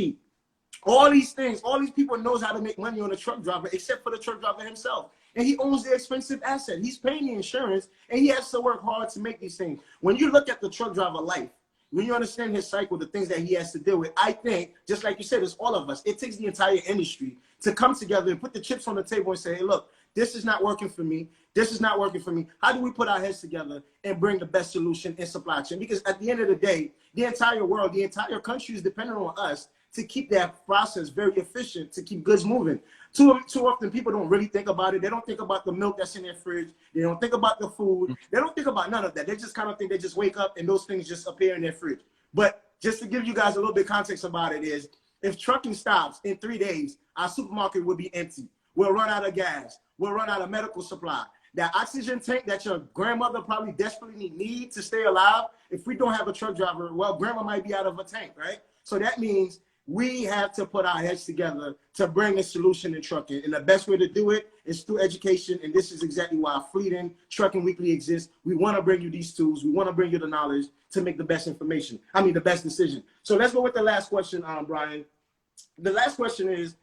all these things. All these people knows how to make money on a truck driver, except for the truck driver himself. And he owns the expensive asset. He's paying the insurance, and he has to work hard to make these things. When you look at the truck driver life, when you understand his cycle, the things that he has to deal with, I think, just like you said, it's all of us. It takes the entire industry to come together and put the chips on the table and say, hey, look, this is not working for me. This is not working for me. How do we put our heads together and bring the best solution in supply chain? Because at the end of the day, the entire world, the entire country is dependent on us to keep that process very efficient, to keep goods moving. Too often people don't really think about it. They don't think about the milk that's in their fridge. They don't think about the food. They don't think about none of that. They just kind of think they just wake up and those things just appear in their fridge. But just to give you guys a little bit of context about it is, if trucking stops in 3 days, our supermarket will be empty. We'll run out of gas. We'll run out of medical supply. That oxygen tank that your grandmother probably desperately needs to stay alive, if we don't have a truck driver, well, grandma might be out of a tank, right? So that means we have to put our heads together to bring a solution in trucking. And the best way to do it is through education. And this is exactly why Fleet and Trucking Weekly exists. We want to bring you these tools. We want to bring you the knowledge to make the best the best decision. So let's go with the last question, Brian. The last question is,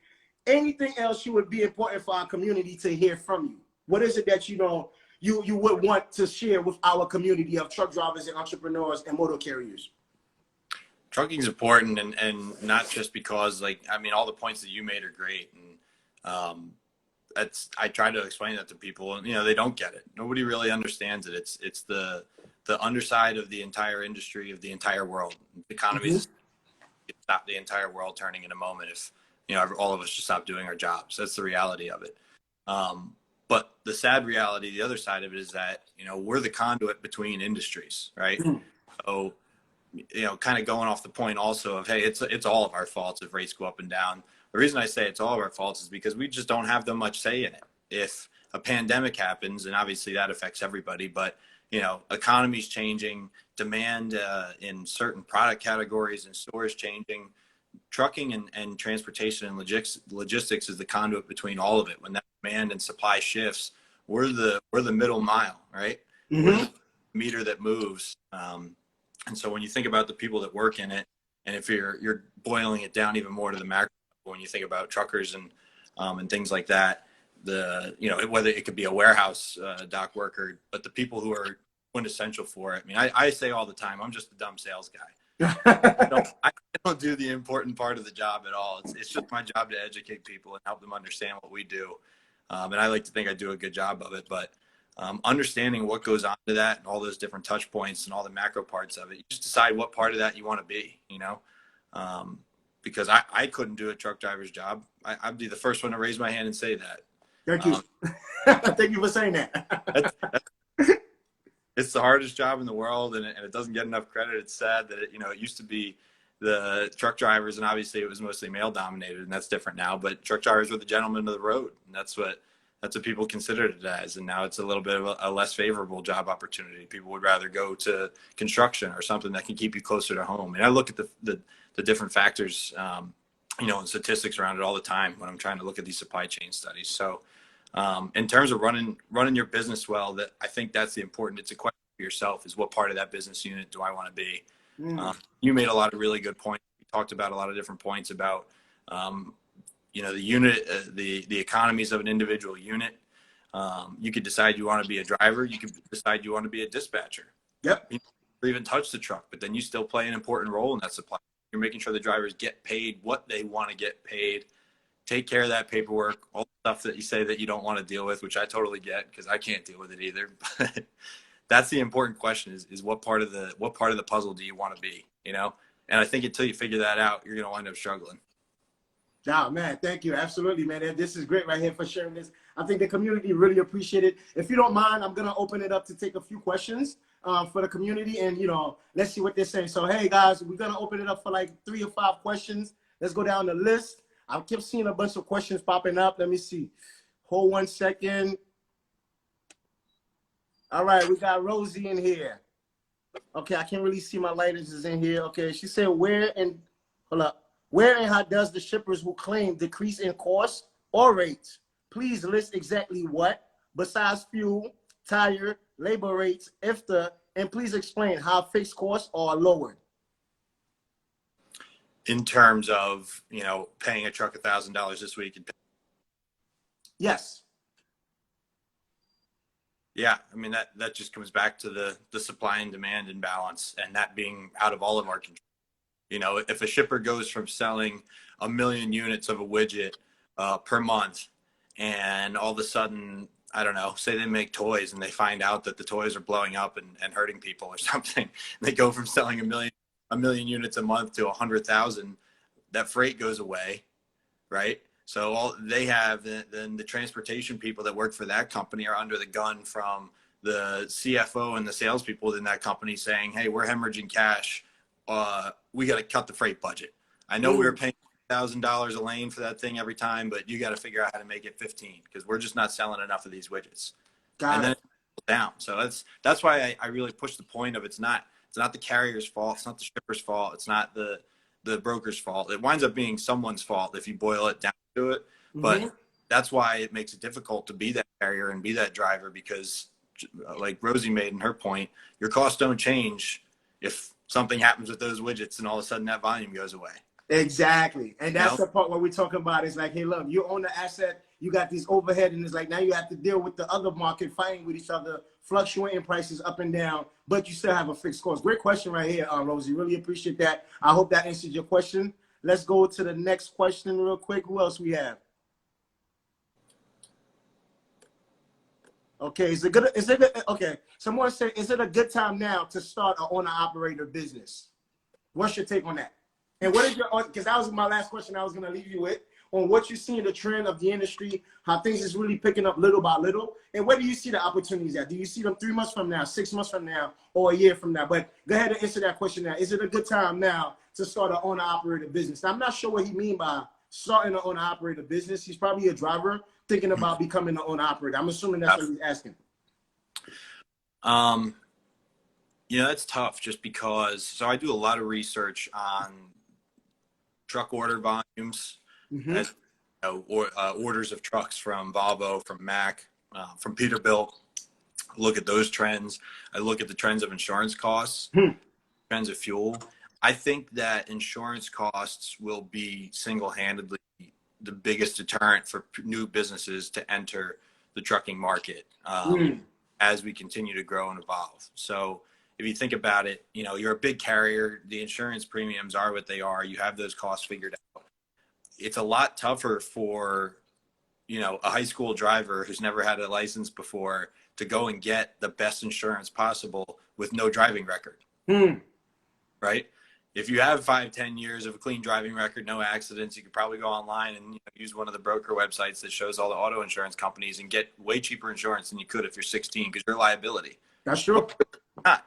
anything else you would be important for our community to hear from you? What is it that you would want to share with our community of truck drivers and entrepreneurs and motor carriers? trucking's important, and not just because, like, I mean, all the points that you made are great, and I try to explain that to people, and they don't get it. Nobody really understands it. It's the underside of the entire industry, of the entire world. The economies stop the entire world turning in a moment if all of us just stop doing our jobs. That's the reality of it. But the sad reality, the other side of it, is that we're the conduit between industries, right? So kind of going off the point also of, hey, it's all of our faults if rates go up and down. The reason I say it's all of our faults is because we just don't have that much say in it. If a pandemic happens, and obviously that affects everybody, but economy's changing, demand in certain product categories and stores changing, trucking and transportation and logistics is the conduit between all of it. When that demand and supply shifts, we're the middle mile, right? We're the meter that moves. And so when you think about the people that work in it, and if you're boiling it down even more to the macro, when you think about truckers and things like that, whether it could be a warehouse dock worker, but the people who are quintessential for it. I mean, I say all the time, I'm just a dumb sales guy. I don't do the important part of the job at all. It's just my job to educate people and help them understand what we do. And I like to think I do a good job of it, but understanding what goes on to that and all those different touch points and all the macro parts of it, you just decide what part of that you want to be, because I couldn't do a truck driver's job. I'd be the first one to raise my hand and say that. Thank you. Thank you for saying that. It's the hardest job in the world, and it doesn't get enough credit. It's sad that it used to be the truck drivers, and obviously it was mostly male dominated, and that's different now. But truck drivers were the gentlemen of the road, and that's what people considered it as. And now it's a little bit of a less favorable job opportunity. People would rather go to construction or something that can keep you closer to home. And I look at the different factors, and statistics around it all the time when I'm trying to look at these supply chain studies. So in terms of running your business well, that I think that's the important. It's a question for yourself: is what part of that business unit do I want to be? You made a lot of really good points. You talked about a lot of different points about the unit, the economies of an individual unit. You could decide you want to be a driver. You could decide you want to be a dispatcher. Yep. Or even touch the truck, but then you still play an important role in that supply. You're making sure the drivers get paid what they want to get paid. Take care of that paperwork, all the stuff that you say that you don't want to deal with, which I totally get because I can't deal with it either. But that's the important question: is what part of the puzzle do you want to be? And I think until you figure that out, you're going to wind up struggling. Oh, man, thank you. Absolutely, man. This is great right here for sharing this. I think the community really appreciate it. If you don't mind, I'm going to open it up to take a few questions for the community, and, let's see what they're saying. So, hey, guys, we're going to open it up for like 3 or 5 questions. Let's go down the list. I kept seeing a bunch of questions popping up. Let me see. Hold 1 second. All right, we got Rosie in here. Okay, I can't really see my lighters is in here. Okay, she said, where and how does the shippers who claim decrease in cost or rates? Please list exactly what, besides fuel, tire, labor rates, and please explain how fixed costs are lowered. In terms of, paying a truck $1,000 this week. Yes. Yeah, I mean, that just comes back to the supply and demand imbalance, and that being out of all of our control. If a shipper goes from selling 1 million units of a widget per month, and all of a sudden, I don't know, say they make toys and they find out that the toys are blowing up and hurting people or something, and they go from selling 1 million units a month to 100,000, that freight goes away, right? So all they have, then the transportation people that work for that company are under the gun from the CFO and the salespeople in that company saying, hey, we're hemorrhaging cash. We got to cut the freight budget. I know we were paying $1,000 a lane for that thing every time, but you got to figure out how to make it 15 because we're just not selling enough of these widgets. And then it goes down. So that's why I really push the point of it's not the carrier's fault. It's not the shipper's fault. It's not the broker's fault. It winds up being someone's fault if you boil it down to it. But that's why it makes it difficult to be that carrier and be that driver because, like Rosie made in her point, your costs don't change if something happens with those widgets and all of a sudden that volume goes away. Exactly. And that's the part where we're talking about is like, hey, look, you own the asset. you got this overhead, and it's like now you have to deal with the other market fighting with each other, fluctuating prices up and down, but you still have a fixed cost. Great question right here, Rosie. Really appreciate that. I hope that answers your question. Let's go to the next question real quick. Who else we have? Okay, okay, someone said, is it a good time now to start an owner-operator business? What's your take on that? And what is your, because that was my last question I was going to leave you with, on what you see in the trend of the industry, how things is really picking up little by little, and where do you see the opportunities at? Do you see them 3 months from now, 6 months from now, or a year from now? But go ahead and answer that question now. Is it a good time now to start an owner-operator business? Now, I'm not sure what he means by starting an owner-operator business. He's probably a driver thinking about becoming an owner-operator. I'm assuming that's what he's asking. You know, that's tough just because, so I do a lot of research on truck order volumes, as, you know, orders of trucks from Volvo, from Mack, from Peterbilt. Look at those trends. I look at the trends of insurance costs, trends of fuel. I think that insurance costs will be single-handedly the biggest deterrent for new businesses to enter the trucking market as we continue to grow and evolve. So if you think about it, you know, you're a big carrier, the insurance premiums are what they are. You have those costs figured out. It's a lot tougher for, you know, a high school driver who's never had a license before to go and get the best insurance possible with no driving record, right? If you have 5-10 years of a clean driving record, no accidents, you could probably go online and, you know, use one of the broker websites that shows all the auto insurance companies and get way cheaper insurance than you could if you're 16 because you're a liability. That's true.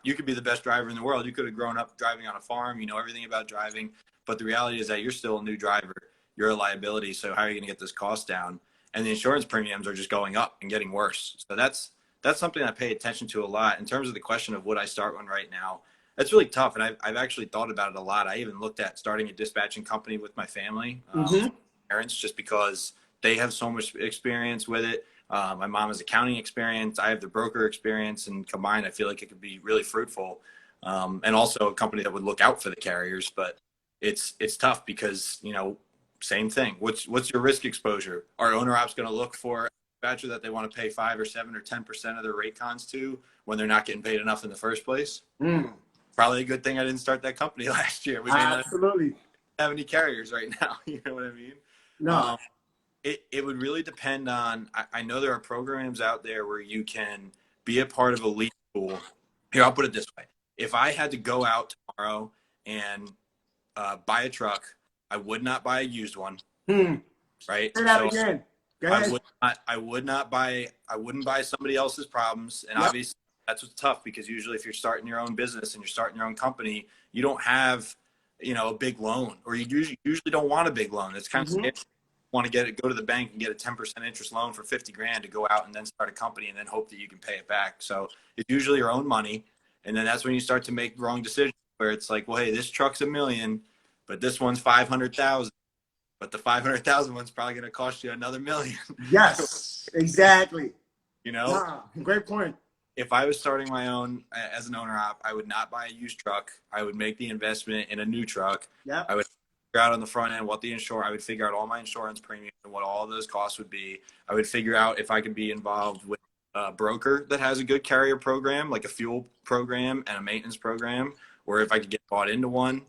You could be the best driver in the world. You could have grown up driving on a farm. You know everything about driving. But the reality is that you're still a new driver. You're a liability. So how are you going to get this cost down? And the insurance premiums are just going up and getting worse. So that's something I pay attention to a lot. In terms of the question of would I start one right now, that's really tough. And I've actually thought about it a lot. I even looked at starting a dispatching company with my family, parents, just because they have so much experience with it. My mom has accounting experience. I have the broker experience, and combined, I feel like it could be really fruitful. And also a company that would look out for the carriers. But it's tough because, you know, same thing. What's your risk exposure? Are owner ops going to look for a dispatcher that they want to pay 5 or 7 or 10% of their rate cons to when they're not getting paid enough in the first place? Probably a good thing I didn't start that company last year. We may not have any carriers right now. You know what I mean? No. It would really depend on, I know there are programs out there where you can be a part of a lead pool. Here, I'll put it this way. If I had to go out tomorrow and buy a truck, I would not buy a used one. Right? Say that again. Go ahead. I wouldn't buy somebody else's problems. And obviously that's what's tough, because usually if you're starting your own business and you're starting your own company, you don't have, you know, a big loan, or you usually don't want a big loan. It's kind of scary. Want to go to the bank and get a 10% interest loan for 50 grand to go out and then start a company and then hope that you can pay it back. So it's usually your own money. And then that's when you start to make wrong decisions, where it's like, well, hey, this truck's $1 million, but this one's 500,000. But the 500,000 one's probably going to cost you another $1 million. Yes, exactly. You know, great point. If I was starting my own as an owner op, I would not buy a used truck. I would make the investment in a new truck. Yeah. I would figure out on the front end I would figure out all my insurance premiums and what all those costs would be. I would figure out if I could be involved with a broker that has a good carrier program, like a fuel program and a maintenance program, or if I could get bought into one.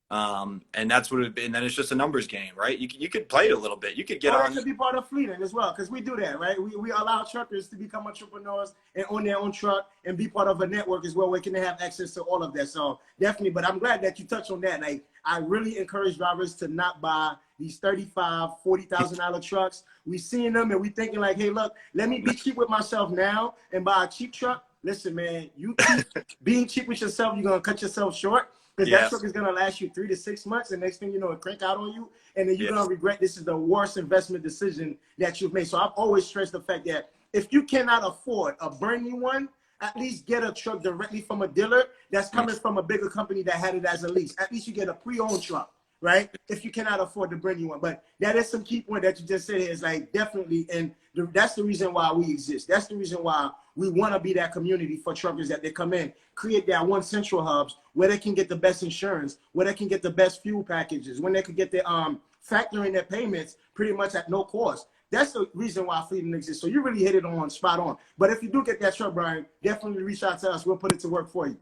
And that's what it would be. And then it's just a numbers game, right? You could play it a little bit. You could get on. That could be part of fleeting as well, because we do that, right? We allow truckers to become entrepreneurs and own their own truck and be part of a network as well, where they can have access to all of that. So definitely, but I'm glad that you touched on that. Like, I really encourage drivers to not buy these $35,000, $40,000 trucks. We seeing them and we thinking like, hey, look, let me be cheap with myself now and buy a cheap truck. Listen, man, you keep being cheap with yourself, you're gonna cut yourself short. Because that truck is going to last you 3 to 6 months, and next thing you know, it crank out on you, and then you're going to regret this is the worst investment decision that you've made. So I've always stressed the fact that if you cannot afford a brand new one, at least get a truck directly from a dealer that's coming from a bigger company that had it as a lease. At least you get a pre-owned truck, right? If you cannot afford the brand new one. But that is some key point that you just said here, is like, definitely, and that's the reason why we exist. That's the reason why we want to be that community for truckers, that they come in, create that one central hubs where they can get the best insurance, where they can get the best fuel packages, when they can get their factoring their payments pretty much at no cost. That's the reason why fleeting exists. So you really hit it on spot on. But if you do get that truck, Brian, definitely reach out to us. We'll put it to work for you.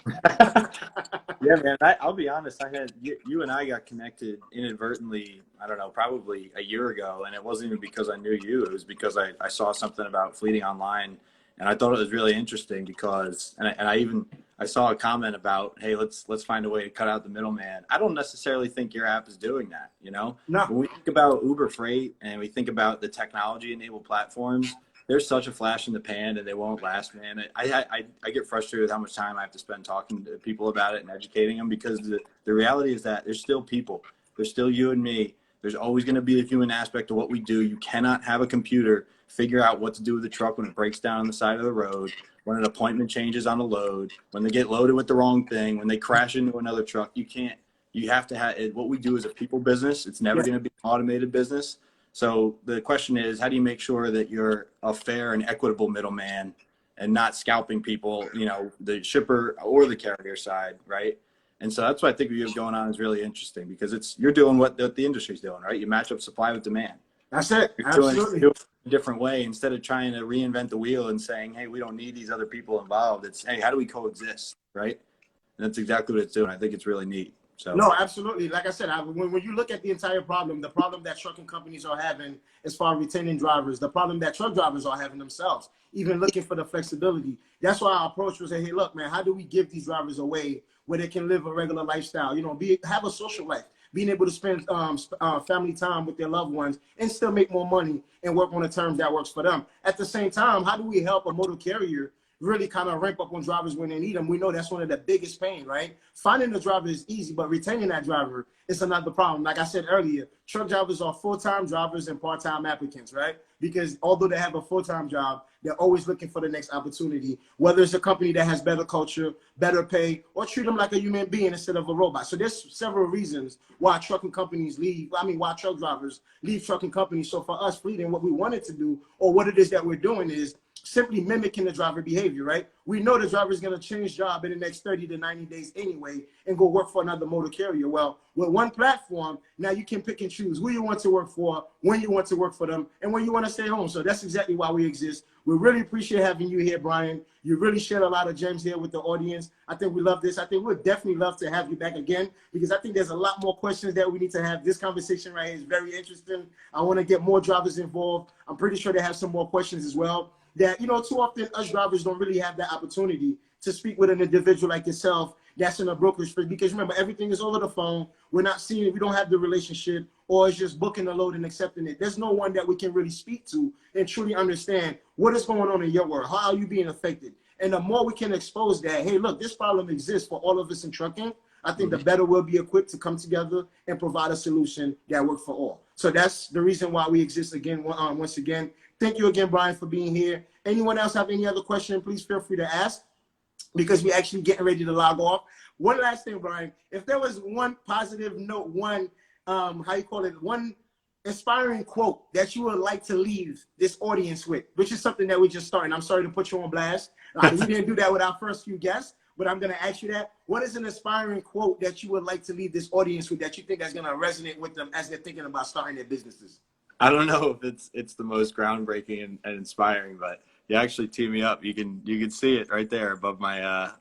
Yeah, man. I'll be honest. I had you and I got connected inadvertently. I don't know, probably a year ago, and it wasn't even because I knew you. It was because I saw something about fleeting online, and I thought it was really interesting because, and I saw a comment about, hey, let's find a way to cut out the middleman. I don't necessarily think your app is doing that. You know, No. When we think about Uber Freight and we think about the technology-enabled platforms, there's such a flash in the pan and they won't last, man. I get frustrated with how much time I have to spend talking to people about it and educating them, because the reality is that there's still people. There's still you and me. There's always going to be a human aspect of what we do. You cannot have a computer figure out what to do with the truck when it breaks down on the side of the road, when an appointment changes on a load, when they get loaded with the wrong thing, when they crash into another truck. You can't. You have to have it. What we do is a people business. It's never going to be an automated business. So the question is, how do you make sure that you're a fair and equitable middleman and not scalping people, you know, the shipper or the carrier side, right? And so that's what I think what you have going on is really interesting, because you're doing what the industry's doing, right? You match up supply with demand. That's it. You're Absolutely. doing it a different way. Instead of trying to reinvent the wheel and saying, hey, we don't need these other people involved. It's, hey, how do we coexist, right? And that's exactly what it's doing. I think it's really neat. So. No, absolutely. Like I said, when you look at the entire problem, the problem that trucking companies are having as far as retaining drivers, the problem that truck drivers are having themselves, even looking for the flexibility. That's why our approach was, hey, look, man, how do we give these drivers a way where they can live a regular lifestyle, you know, have a social life, being able to spend family time with their loved ones and still make more money and work on the terms that works for them. At the same time, how do we help a motor carrier really kind of ramp up on drivers when they need them? We know that's one of the biggest pain, right? Finding the driver is easy, but retaining that driver is another problem. Like I said earlier, truck drivers are full-time drivers and part-time applicants, right? Because although they have a full-time job, they're always looking for the next opportunity, whether it's a company that has better culture, better pay, or treat them like a human being instead of a robot. So there's several reasons why trucking companies why truck drivers leave trucking companies. So for us, Fleeting, what we wanted to do, or what it is that we're doing, is simply mimicking the driver behavior, right? We know the driver is going to change job in the next 30 to 90 days anyway and go work for another motor carrier. Well, with one platform, now you can pick and choose who you want to work for, when you want to work for them, and when you want to stay home. So that's exactly why we exist. We really appreciate having you here, Brian. You really shared a lot of gems here with the audience. I think we love this. I think we'd definitely love to have you back again, because I think there's a lot more questions that we need to have. This conversation right here is very interesting. I want to get more drivers involved. I'm pretty sure they have some more questions as well. That, you know, too often us drivers don't really have that opportunity to speak with an individual like yourself that's in a brokerage firm, because remember, everything is over the phone. We're not seeing it. We don't have the relationship, or it's just booking the load and accepting it. There's no one that we can really speak to and truly understand what is going on in your world. How are you being affected? And the more we can expose that, hey, look, this problem exists for all of us in trucking, I think the better we'll be equipped to come together and provide a solution that works for all. So that's the reason why we exist again. Once again, thank you again, Brian, for being here. Anyone else have any other question, please feel free to ask, because we're actually getting ready to log off. One last thing, Brian, if there was one positive note, one, one inspiring quote that you would like to leave this audience with, which is something that we just started. I'm sorry to put you on blast. We didn't do that with our first few guests, but I'm going to ask you that. What is an inspiring quote that you would like to leave this audience with, that you think is going to resonate with them as they're thinking about starting their businesses? I don't know if it's the most groundbreaking and inspiring, but you actually tee me up. You can see it right there above my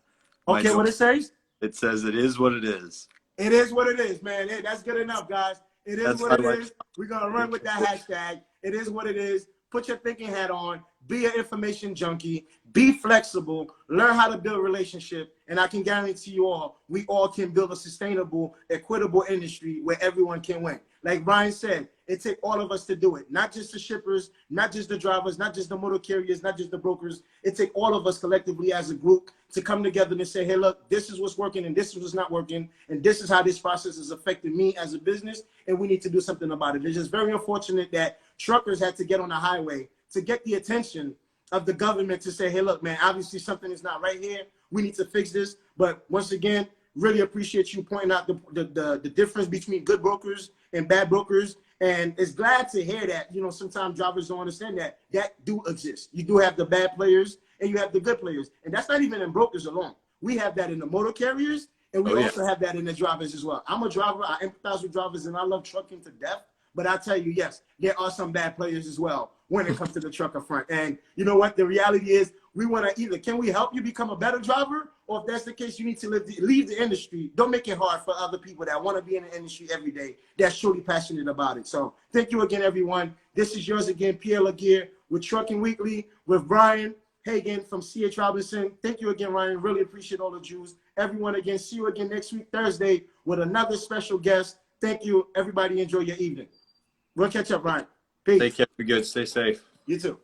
okay, what it says? It says, "It is what it is." It is what it is, man. Hey, that's good enough, guys. It is what it is. We're going to run with that hashtag. It is what it is. Put your thinking hat on. Be an information junkie. Be flexible. Learn how to build a relationship. And I can guarantee you all, we all can build a sustainable, equitable industry where everyone can win. Like Brian said, it takes all of us to do it. Not just the shippers, not just the drivers, not just the motor carriers, not just the brokers. It takes all of us collectively as a group to come together and say, hey, look, this is what's working and this is what's not working. And this is how this process is affecting me as a business. And we need to do something about it. It's just very unfortunate that truckers had to get on the highway to get the attention of the government to say, hey, look, man, obviously something is not right here. We need to fix this. But once again, really appreciate you pointing out the difference between good brokers and bad brokers. And it's glad to hear that, you know, sometimes drivers don't understand that do exist. You do have the bad players and you have the good players. And that's not even in brokers alone. We have that in the motor carriers, and we also have that in the drivers as well. I'm a driver. I empathize with drivers, and I love trucking to death. But I tell you, yes, there are some bad players as well when it comes to the trucker front. And you know what? The reality is we want to either, can we help you become a better driver? Or if that's the case, you need to leave the industry. Don't make it hard for other people that want to be in the industry every day, that's truly passionate about it. So thank you again, everyone. This is yours again, Pierre Laguerre with Trucking Weekly with Brian Hagan from C.H. Robinson. Thank you again, Ryan. Really appreciate all the Jews. Everyone again, see you again next week, Thursday, with another special guest. Thank you. Everybody enjoy your evening. We'll catch up, Ryan. Peace. Take care. Be good. Stay safe. You too.